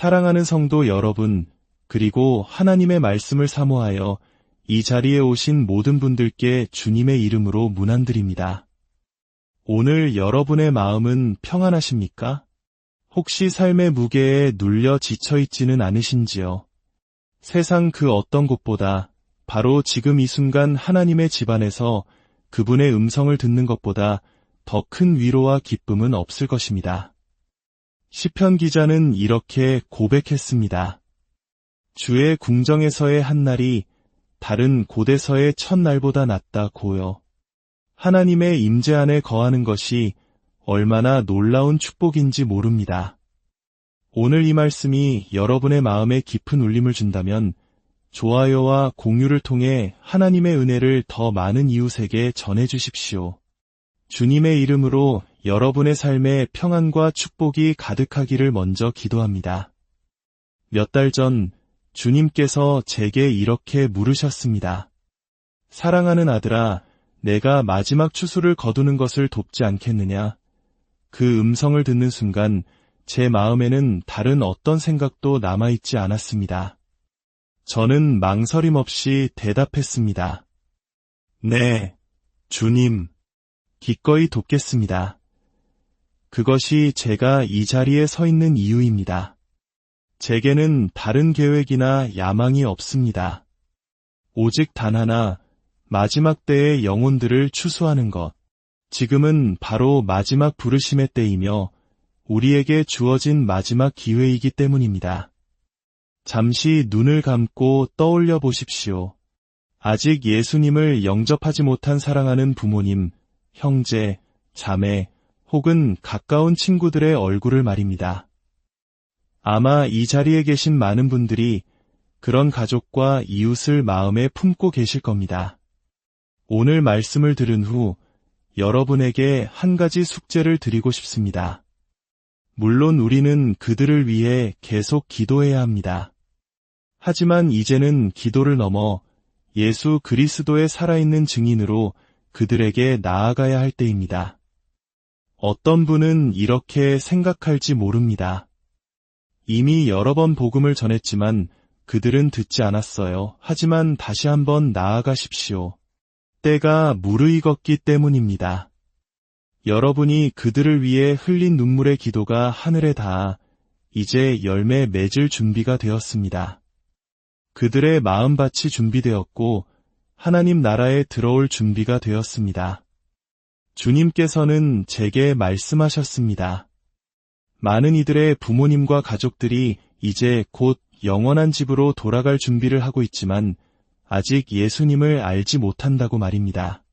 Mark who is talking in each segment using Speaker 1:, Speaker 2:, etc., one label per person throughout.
Speaker 1: 사랑하는 성도 여러분, 그리고 하나님의 말씀을 사모하여 이 자리에 오신 모든 분들께 주님의 이름으로 문안드립니다. 오늘 여러분의 마음은 평안하십니까? 혹시 삶의 무게에 눌려 지쳐있지는 않으신지요? 세상 그 어떤 곳보다 바로 지금 이 순간 하나님의 집 안에서 그분의 음성을 듣는 것보다 더 큰 위로와 기쁨은 없을 것입니다. 시편 기자는 이렇게 고백했습니다. 주의 궁정에서의 한 날이 다른 곳에서의 첫날보다 낫다고요. 하나님의 임재 안에 거하는 것이 얼마나 놀라운 축복인지 모릅니다. 오늘 이 말씀이 여러분의 마음에 깊은 울림을 준다면 좋아요와 공유를 통해 하나님의 은혜를 더 많은 이웃에게 전해주십시오. 주님의 이름으로 여러분의 삶에 평안과 축복이 가득하기를 먼저 기도합니다. 몇 달 전 주님께서 제게 이렇게 물으셨습니다. 사랑하는 아들아, 내가 마지막 추수를 거두는 것을 돕지 않겠느냐? 그 음성을 듣는 순간 제 마음에는 다른 어떤 생각도 남아있지 않았습니다. 저는 망설임 없이 대답했습니다. 네, 주님. 기꺼이 돕겠습니다. 그것이 제가 이 자리에 서 있는 이유입니다. 제게는 다른 계획이나 야망이 없습니다. 오직 단 하나, 마지막 때의 영혼들을 추수하는 것. 지금은 바로 마지막 부르심의 때이며 우리에게 주어진 마지막 기회이기 때문입니다. 잠시 눈을 감고 떠올려 보십시오. 아직 예수님을 영접하지 못한 사랑하는 부모님, 형제, 자매, 혹은 가까운 친구들의 얼굴을 말입니다. 아마 이 자리에 계신 많은 분들이 그런 가족과 이웃을 마음에 품고 계실 겁니다. 오늘 말씀을 들은 후 여러분에게 한 가지 숙제를 드리고 싶습니다. 물론 우리는 그들을 위해 계속 기도해야 합니다. 하지만 이제는 기도를 넘어 예수 그리스도의 살아있는 증인으로 그들에게 나아가야 할 때입니다. 어떤 분은 이렇게 생각할지 모릅니다. 이미 여러 번 복음을 전했지만 그들은 듣지 않았어요. 하지만 다시 한번 나아가십시오. 때가 무르익었기 때문입니다. 여러분이 그들을 위해 흘린 눈물의 기도가 하늘에 닿아 이제 열매 맺을 준비가 되었습니다. 그들의 마음밭이 준비되었고 하나님 나라에 들어올 준비가 되었습니다. 주님께서는 제게 말씀하셨습니다. 많은 이들의 부모님과 가족들이 이제 곧 영원한 집으로 돌아갈 준비를 하고 있지만 아직 예수님을 알지 못한다고 말입니다.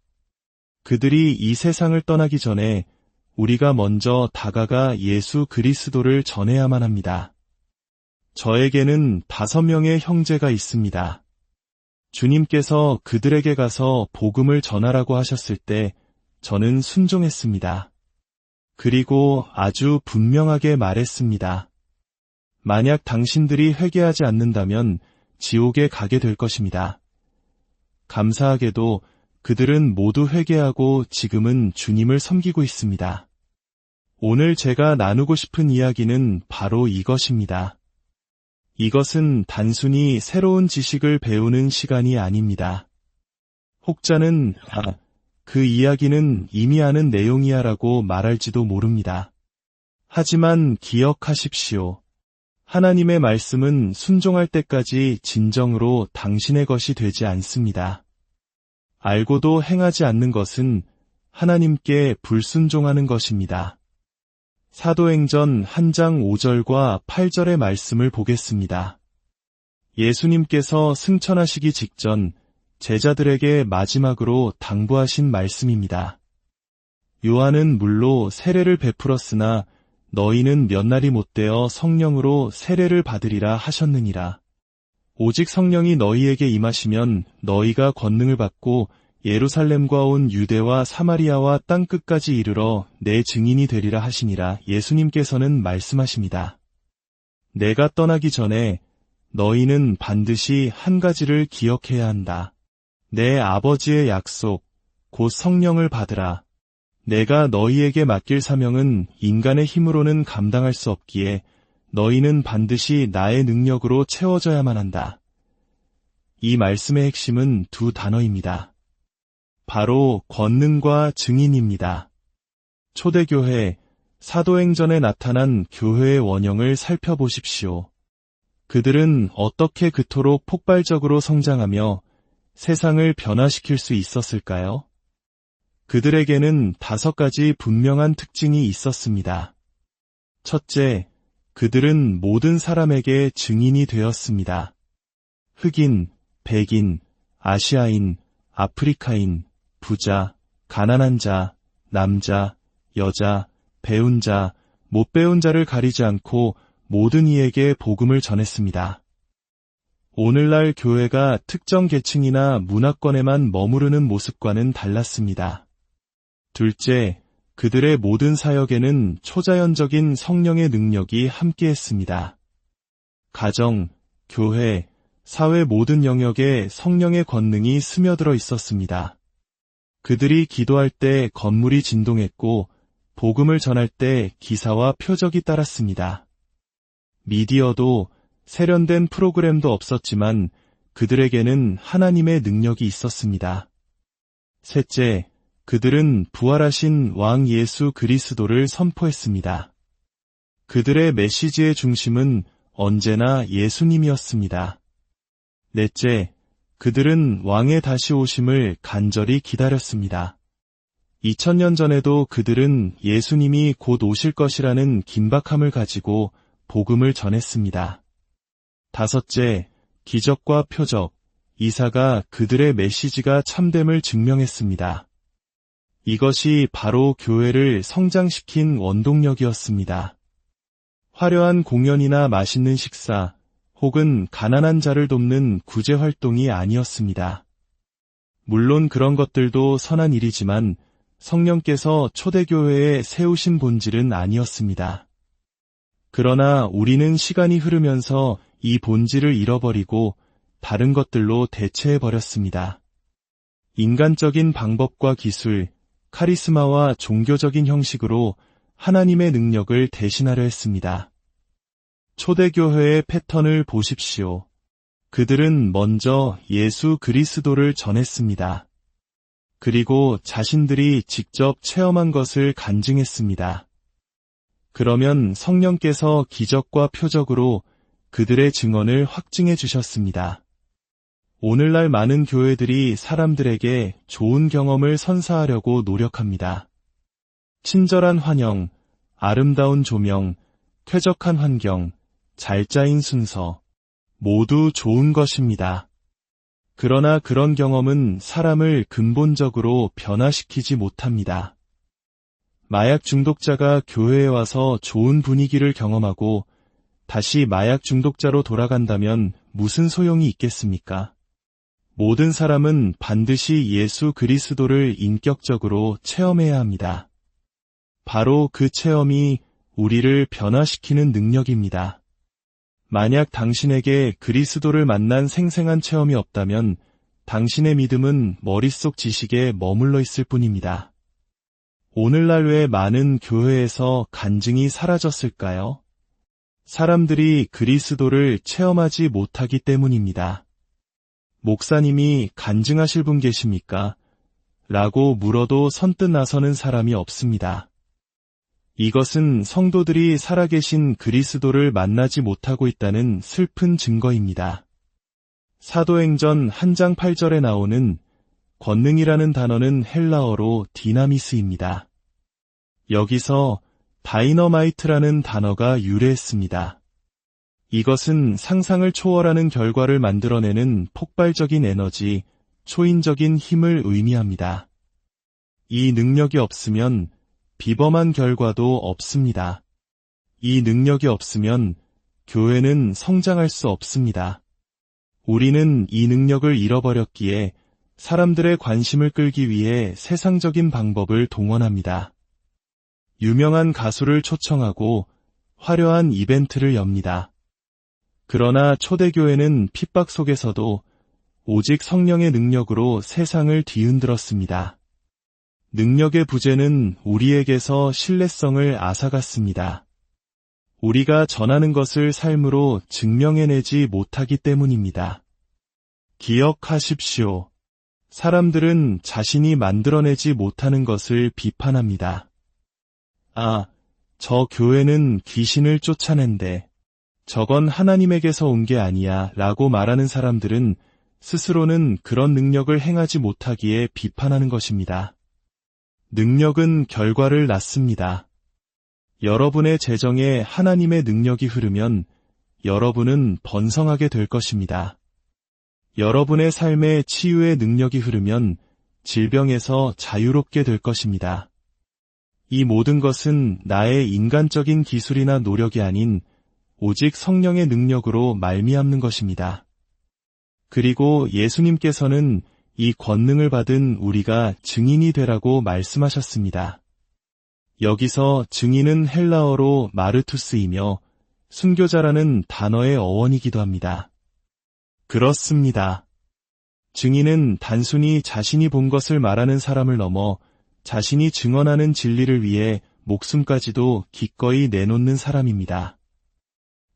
Speaker 1: 그들이 이 세상을 떠나기 전에 우리가 먼저 다가가 예수 그리스도를 전해야만 합니다. 저에게는 5명의 형제가 있습니다. 주님께서 그들에게 가서 복음을 전하라고 하셨을 때 저는 순종했습니다. 그리고 아주 분명하게 말했습니다. 만약 당신들이 회개하지 않는다면 지옥에 가게 될 것입니다. 감사하게도 그들은 모두 회개하고 지금은 주님을 섬기고 있습니다. 오늘 제가 나누고 싶은 이야기는 바로 이것입니다. 이것은 단순히 새로운 지식을 배우는 시간이 아닙니다. 혹자는 그 이야기는 이미 아는 내용이야 라고 말할지도 모릅니다. 하지만 기억하십시오. 하나님의 말씀은 순종할 때까지 진정으로 당신의 것이 되지 않습니다. 알고도 행하지 않는 것은 하나님께 불순종하는 것입니다. 사도행전 1장 5절과 8절의 말씀을 보겠습니다. 예수님께서 승천하시기 직전 제자들에게 마지막으로 당부하신 말씀입니다. 요한은 물로 세례를 베풀었으나 너희는 몇 날이 못되어 성령으로 세례를 받으리라 하셨느니라. 오직 성령이 너희에게 임하시면 너희가 권능을 받고 예루살렘과 온 유대와 사마리아와 땅끝까지 이르러 내 증인이 되리라 하시니라. 예수님께서는 말씀하십니다. 내가 떠나기 전에 너희는 반드시 한 가지를 기억해야 한다. 내 아버지의 약속, 곧 성령을 받으라. 내가 너희에게 맡길 사명은 인간의 힘으로는 감당할 수 없기에 너희는 반드시 나의 능력으로 채워져야만 한다. 이 말씀의 핵심은 두 단어입니다. 바로 권능과 증인입니다. 초대교회, 사도행전에 나타난 교회의 원형을 살펴보십시오. 그들은 어떻게 그토록 폭발적으로 성장하며 세상을 변화시킬 수 있었을까요? 그들에게는 5가지 분명한 특징이 있었습니다. 첫째, 그들은 모든 사람에게 증인이 되었습니다. 흑인, 백인, 아시아인, 아프리카인, 부자, 가난한 자, 남자, 여자, 배운 자, 못 배운 자를 가리지 않고 모든 이에게 복음을 전했습니다. 오늘날 교회가 특정 계층이나 문화권에만 머무르는 모습과는 달랐습니다. 둘째, 그들의 모든 사역에는 초자연적인 성령의 능력이 함께했습니다. 가정, 교회, 사회 모든 영역에 성령의 권능이 스며들어 있었습니다. 그들이 기도할 때 건물이 진동했고 복음을 전할 때 기사와 표적이 따랐습니다. 미디어도 세련된 프로그램도 없었지만 그들에게는 하나님의 능력이 있었습니다. 셋째, 그들은 부활하신 왕 예수 그리스도를 선포했습니다. 그들의 메시지의 중심은 언제나 예수님이었습니다. 넷째, 그들은 왕의 다시 오심을 간절히 기다렸습니다. 2000년 전에도 그들은 예수님이 곧 오실 것이라는 긴박함을 가지고 복음을 전했습니다. 다섯째, 기적과 표적, 이사가 그들의 메시지가 참됨을 증명했습니다. 이것이 바로 교회를 성장시킨 원동력이었습니다. 화려한 공연이나 맛있는 식사, 혹은 가난한 자를 돕는 구제 활동이 아니었습니다. 물론 그런 것들도 선한 일이지만 성령께서 초대교회에 세우신 본질은 아니었습니다. 그러나 우리는 시간이 흐르면서 이 본질을 잃어버리고 다른 것들로 대체해버렸습니다. 인간적인 방법과 기술, 카리스마와 종교적인 형식으로 하나님의 능력을 대신하려 했습니다. 초대교회의 패턴을 보십시오. 그들은 먼저 예수 그리스도를 전했습니다. 그리고 자신들이 직접 체험한 것을 간증했습니다. 그러면 성령께서 기적과 표적으로 그들의 증언을 확증해 주셨습니다. 오늘날 많은 교회들이 사람들에게 좋은 경험을 선사하려고 노력합니다. 친절한 환영, 아름다운 조명, 쾌적한 환경, 잘 짜인 순서, 모두 좋은 것입니다. 그러나 그런 경험은 사람을 근본적으로 변화시키지 못합니다. 마약 중독자가 교회에 와서 좋은 분위기를 경험하고 다시 마약 중독자로 돌아간다면 무슨 소용이 있겠습니까? 모든 사람은 반드시 예수 그리스도를 인격적으로 체험해야 합니다. 바로 그 체험이 우리를 변화시키는 능력입니다. 만약 당신에게 그리스도를 만난 생생한 체험이 없다면 당신의 믿음은 머릿속 지식에 머물러 있을 뿐입니다. 오늘날 왜 많은 교회에서 간증이 사라졌을까요? 사람들이 그리스도를 체험하지 못하기 때문입니다. 목사님이 간증하실 분 계십니까? 라고 물어도 선뜻 나서는 사람이 없습니다. 이것은 성도들이 살아계신 그리스도를 만나지 못하고 있다는 슬픈 증거입니다. 사도행전 1장 8절에 나오는 권능이라는 단어는 헬라어로 디나미스입니다. 여기서 다이너마이트라는 단어가 유래했습니다. 이것은 상상을 초월하는 결과를 만들어내는 폭발적인 에너지, 초인적인 힘을 의미합니다. 이 능력이 없으면 비범한 결과도 없습니다. 이 능력이 없으면 교회는 성장할 수 없습니다. 우리는 이 능력을 잃어버렸기에 사람들의 관심을 끌기 위해 세상적인 방법을 동원합니다. 유명한 가수를 초청하고 화려한 이벤트를 엽니다. 그러나 초대교회는 핍박 속에서도 오직 성령의 능력으로 세상을 뒤흔들었습니다. 능력의 부재는 우리에게서 신뢰성을 앗아갔습니다. 우리가 전하는 것을 삶으로 증명해내지 못하기 때문입니다. 기억하십시오. 사람들은 자신이 만들어내지 못하는 것을 비판합니다. 아, 저 교회는 귀신을 쫓아낸대. 저건 하나님에게서 온 게 아니야 라고 말하는 사람들은 스스로는 그런 능력을 행하지 못하기에 비판하는 것입니다. 능력은 결과를 낳습니다. 여러분의 재정에 하나님의 능력이 흐르면 여러분은 번성하게 될 것입니다. 여러분의 삶에 치유의 능력이 흐르면 질병에서 자유롭게 될 것입니다. 이 모든 것은 나의 인간적인 기술이나 노력이 아닌 오직 성령의 능력으로 말미암는 것입니다. 그리고 예수님께서는 이 권능을 받은 우리가 증인이 되라고 말씀하셨습니다. 여기서 증인은 헬라어로 마르투스이며 순교자라는 단어의 어원이기도 합니다. 그렇습니다. 증인은 단순히 자신이 본 것을 말하는 사람을 넘어 자신이 증언하는 진리를 위해 목숨까지도 기꺼이 내놓는 사람입니다.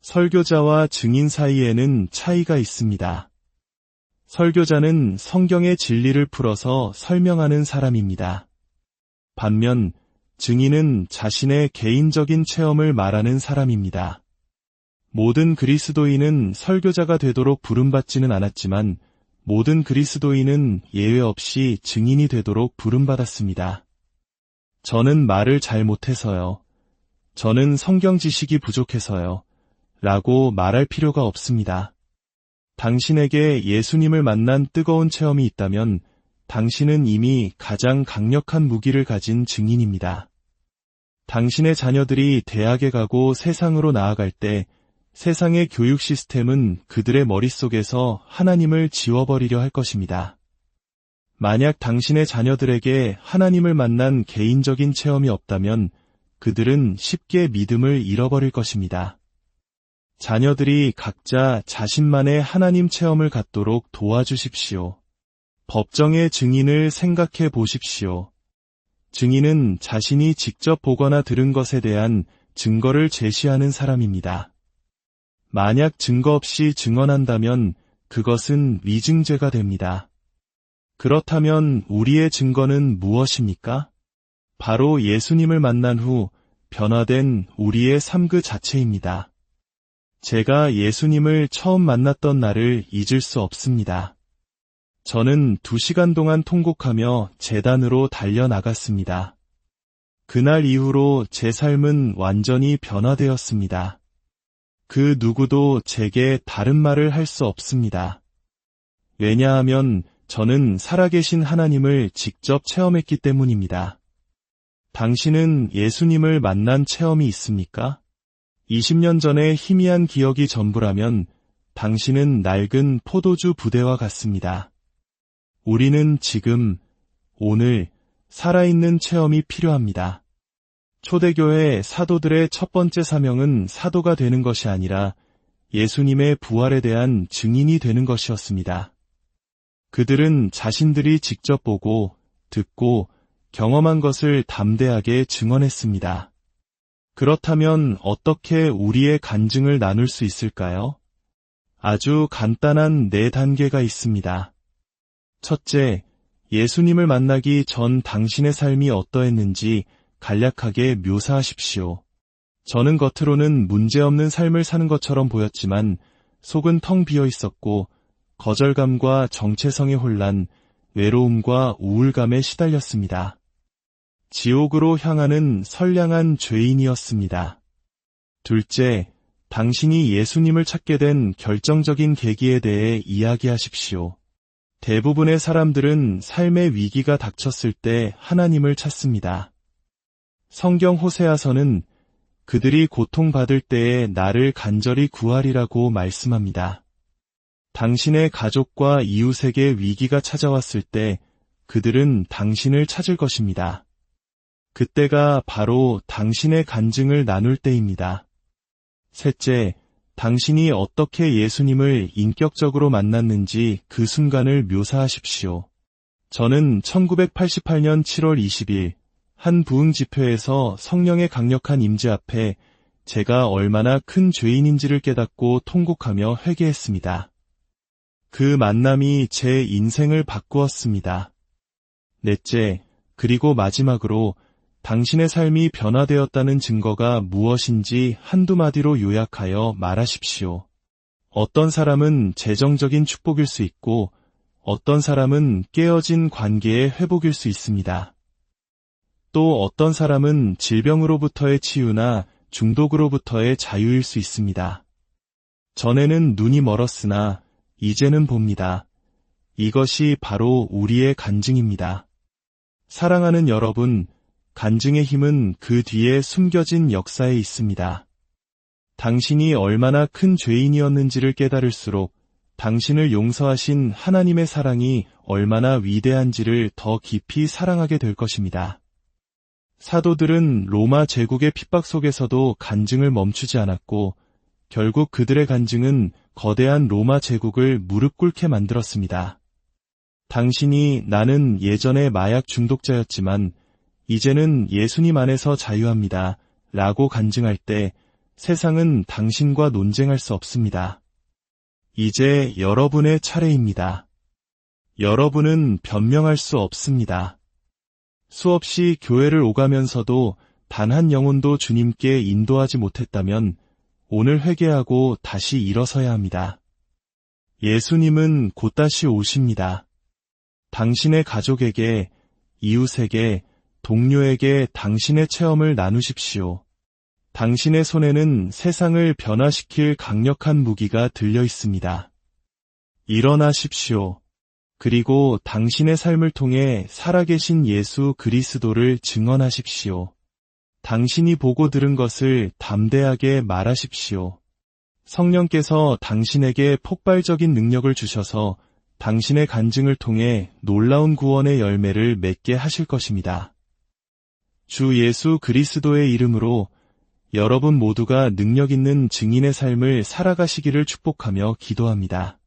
Speaker 1: 설교자와 증인 사이에는 차이가 있습니다. 설교자는 성경의 진리를 풀어서 설명하는 사람입니다. 반면 증인은 자신의 개인적인 체험을 말하는 사람입니다. 모든 그리스도인은 설교자가 되도록 부름받지는 않았지만 모든 그리스도인은 예외 없이 증인이 되도록 부름받았습니다. 저는 말을 잘 못해서요. 저는 성경 지식이 부족해서요. 라고 말할 필요가 없습니다. 당신에게 예수님을 만난 뜨거운 체험이 있다면 당신은 이미 가장 강력한 무기를 가진 증인입니다. 당신의 자녀들이 대학에 가고 세상으로 나아갈 때 세상의 교육 시스템은 그들의 머릿속에서 하나님을 지워버리려 할 것입니다. 만약 당신의 자녀들에게 하나님을 만난 개인적인 체험이 없다면 그들은 쉽게 믿음을 잃어버릴 것입니다. 자녀들이 각자 자신만의 하나님 체험을 갖도록 도와주십시오. 법정의 증인을 생각해 보십시오. 증인은 자신이 직접 보거나 들은 것에 대한 증거를 제시하는 사람입니다. 만약 증거 없이 증언한다면 그것은 위증죄가 됩니다. 그렇다면 우리의 증거는 무엇입니까? 바로 예수님을 만난 후 변화된 우리의 삶 그 자체입니다. 제가 예수님을 처음 만났던 날을 잊을 수 없습니다. 저는 2시간 동안 통곡하며 제단으로 달려나갔습니다. 그날 이후로 제 삶은 완전히 변화되었습니다. 그 누구도 제게 다른 말을 할 수 없습니다. 왜냐하면 저는 살아계신 하나님을 직접 체험했기 때문입니다. 당신은 예수님을 만난 체험이 있습니까? 20년 전의 희미한 기억이 전부라면 당신은 낡은 포도주 부대와 같습니다. 우리는 지금, 오늘, 살아있는 체험이 필요합니다. 초대교회 사도들의 첫 번째 사명은 사도가 되는 것이 아니라 예수님의 부활에 대한 증인이 되는 것이었습니다. 그들은 자신들이 직접 보고, 듣고, 경험한 것을 담대하게 증언했습니다. 그렇다면 어떻게 우리의 간증을 나눌 수 있을까요? 아주 간단한 4단계가 있습니다. 첫째, 예수님을 만나기 전 당신의 삶이 어떠했는지 간략하게 묘사하십시오. 저는 겉으로는 문제없는 삶을 사는 것처럼 보였지만 속은 텅 비어 있었고 거절감과 정체성의 혼란, 외로움과 우울감에 시달렸습니다. 지옥으로 향하는 선량한 죄인이었습니다. 둘째, 당신이 예수님을 찾게 된 결정적인 계기에 대해 이야기하십시오. 대부분의 사람들은 삶의 위기가 닥쳤을 때 하나님을 찾습니다. 성경 호세아서는 그들이 고통받을 때에 나를 간절히 구하리라고 말씀합니다. 당신의 가족과 이웃에게 위기가 찾아왔을 때 그들은 당신을 찾을 것입니다. 그때가 바로 당신의 간증을 나눌 때입니다. 셋째, 당신이 어떻게 예수님을 인격적으로 만났는지 그 순간을 묘사하십시오. 저는 1988년 7월 20일 한 부흥 집회에서 성령의 강력한 임재 앞에 제가 얼마나 큰 죄인인지를 깨닫고 통곡하며 회개했습니다. 그 만남이 제 인생을 바꾸었습니다. 넷째, 그리고 마지막으로 당신의 삶이 변화되었다는 증거가 무엇인지 한두 마디로 요약하여 말하십시오. 어떤 사람은 재정적인 축복일 수 있고 어떤 사람은 깨어진 관계의 회복일 수 있습니다. 또 어떤 사람은 질병으로부터의 치유나 중독으로부터의 자유일 수 있습니다. 전에는 눈이 멀었으나 이제는 봅니다. 이것이 바로 우리의 간증입니다. 사랑하는 여러분, 간증의 힘은 그 뒤에 숨겨진 역사에 있습니다. 당신이 얼마나 큰 죄인이었는지를 깨달을수록 당신을 용서하신 하나님의 사랑이 얼마나 위대한지를 더 깊이 사랑하게 될 것입니다. 사도들은 로마 제국의 핍박 속에서도 간증을 멈추지 않았고 결국 그들의 간증은 거대한 로마 제국을 무릎 꿇게 만들었습니다. 당신이 나는 예전에 마약 중독자였지만 이제는 예수님 안에서 자유합니다. 라고 간증할 때 세상은 당신과 논쟁할 수 없습니다. 이제 여러분의 차례입니다. 여러분은 변명할 수 없습니다. 수없이 교회를 오가면서도 단 한 영혼도 주님께 인도하지 못했다면 오늘 회개하고 다시 일어서야 합니다. 예수님은 곧 다시 오십니다. 당신의 가족에게, 이웃에게, 동료에게 당신의 체험을 나누십시오. 당신의 손에는 세상을 변화시킬 강력한 무기가 들려 있습니다. 일어나십시오. 그리고 당신의 삶을 통해 살아계신 예수 그리스도를 증언하십시오. 당신이 보고 들은 것을 담대하게 말하십시오. 성령께서 당신에게 폭발적인 능력을 주셔서 당신의 간증을 통해 놀라운 구원의 열매를 맺게 하실 것입니다. 주 예수 그리스도의 이름으로 여러분 모두가 능력 있는 증인의 삶을 살아가시기를 축복하며 기도합니다.